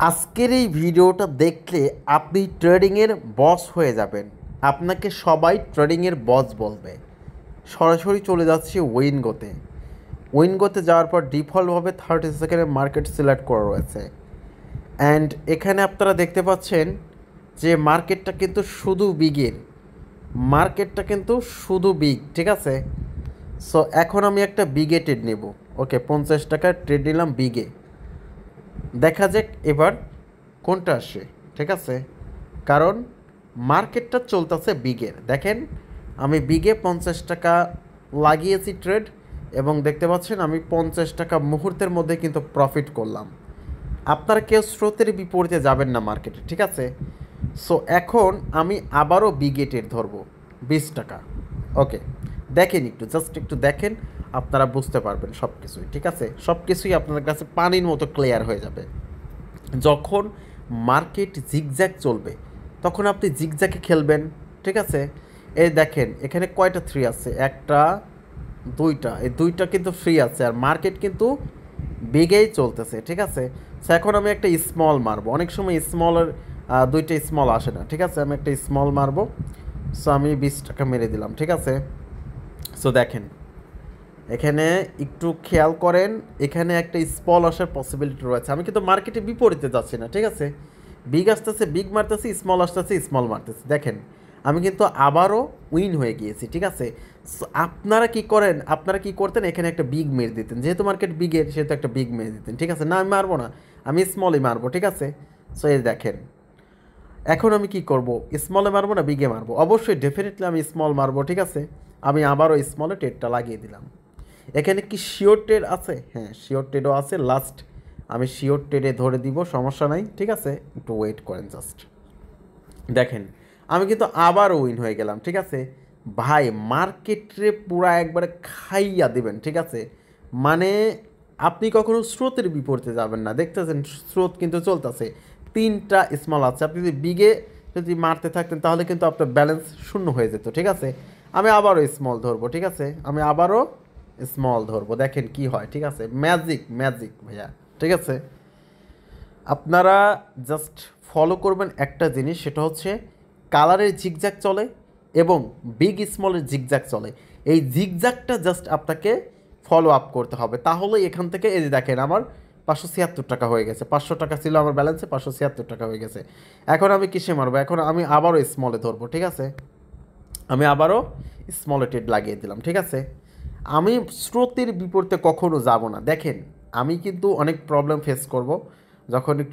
আজকের এই ভিডিওটা দেখলে আপনি ট্রেডিংয়ের বস হয়ে যাবেন। আপনাকে সবাই ট্রেডিংয়ের বস বলবে। সরাসরি চলে যাচ্ছি উইনগোতে। উইনগোতে যাওয়ার পর ডিফল্টভাবে 30 সেকেন্ডে মার্কেট সিলেক্ট করা রয়েছে। অ্যান্ড এখানে আপনারা দেখতে পাচ্ছেন যে মার্কেটটা কিন্তু শুধু বিগের। মার্কেটটা কিন্তু শুধু বিগ, ঠিক আছে। সো এখন আমি একটা বিগে ট্রেড নেব। ওকে, 50 টাকার ট্রেড নিলাম বিগে। দেখা যাক এবার কোনটা আসে, ঠিক আছে। কারণ মার্কেটটা চলতেছে বিগের। দেখেন আমি বিগে 50 টাকা লাগিয়েছি ট্রেড, এবং দেখতে পাচ্ছেন আমি 50 টাকা মুহূর্তের মধ্যে কিন্তু প্রফিট করলাম। আপনারা কেউ স্রোতের বিপরীতে যাবেন না মার্কেটে, ঠিক আছে। সো এখন আমি আবারও বিগে ট্রেড ধরবো 20 টাকা। ওকে, দেখেন জাস্ট একটু দেখেন, আপনারা বুঝতে পারবেন সব কিছুই, ঠিক আছে। সব কিছুই আপনাদের কাছে পানির মতো ক্লিয়ার হয়ে যাবে। যখন মার্কেট জিগজ্যাগ চলবে তখন আপনি জিগজ্যাগে খেলবেন, ঠিক আছে। এই দেখেন এখানে কয়টা থ্রি আছে, একটা দুইটা, এই দুইটা কিন্তু ফ্রি আছে, আর মার্কেট কিন্তু বিগেই চলতেছে, ঠিক আছে। সো এখন আমি একটা স্মল মারবো। অনেক সময় স্মলের দুইটা স্মল আসে না, ঠিক আছে। আমি একটা স্মল মারবো। সো আমি 20 টাকা মেরে দিলাম, ঠিক আছে। সো দেখেন এখানে একটু খেয়াল করেন, এখানে একটা স্মল আসার পসিবিলিটি রয়েছে। আমি কিন্তু মার্কেটে বিপরীতে যাচ্ছি না, ঠিক আছে। বিগ আসতেছে বিগ মারতেছি, স্মল আসতেছে স্মল মারতেছি। দেখেন আমি কিন্তু আবারও উইন হয়ে গিয়েছি, ঠিক আছে। আপনারা কি করেন, আপনারা কি করতেন, এখানে একটা বিগ মেরে দিতেন। যেহেতু মার্কেট বিগের সেহেতু একটা বিগ মেরে দিতেন, ঠিক আছে। না আমি মারবো না, আমি স্মলই মারবো, ঠিক আছে। সো এই দেখেন এখন আমি কি করব, স্মলে মারবো না বিগে মারবো? অবশ্যই ডেফিনেটলি আমি স্মল মারবো, ঠিক আছে। আমি আবারও স্মলে টেডটা লাগিয়ে দিলাম। এখানে কি শিওর ট্রেড আছে? হ্যাঁ, শিওর ট্রেডও আছে। লাস্ট আমি শিওর ট্রেডে ধরে দিব, সমস্যা নাই, ঠিক আছে। একটু ওয়েট করেন জাস্ট। দেখেন আমি কিন্তু আবারও উইন হয়ে গেলাম, ঠিক আছে। ভাই মার্কেটে পুরা একবারে খাইয়া দিবেন, ঠিক আছে। মানে আপনি কখনো স্রোতের বিপরীতে যাবেন না। দেখতেছেন স্রোত কিন্তু চলতেছে, তিনটা স্মল আছে। আপনি যদি বিগে যদি মারতে থাকতেন তাহলে কিন্তু আপনার ব্যালেন্স শূন্য হয়ে যেত, ঠিক আছে। আমি আবারও স্মল ধরবো, ঠিক আছে। আমি আবারও স্মল ধরবো, দেখেন কি হয়, ঠিক আছে। ম্যাজিক ম্যাজিক ভাইয়া, ঠিক আছে। আপনারা জাস্ট ফলো করবেন একটা জিনিস, সেটা হচ্ছে কালারের জিগজ্যাগ চলে এবং বিগ স্মলের জিগজ্যাগ চলে। এই জিগজ্যাগটা জাস্ট আপনাকে ফলো আপ করতে হবে, তাহলে এখান থেকে এই যে দেখেন আমার 576 টাকা হয়ে গেছে। 500 টাকা ছিল আমার ব্যালেন্সে, 576 টাকা হয়ে গেছে। এখন আমি কিসে মারবো? এখন আমি আবারও স্মলে ধরবো, ঠিক আছে। আমি আবারও স্মলে ট্রেড লাগিয়ে দিলাম, ঠিক আছে। আমি স্রোতের বিপরীতে কখনো যাব না। দেখেন আমি কিন্তু অনেক প্রবলেম ফেস করব যখন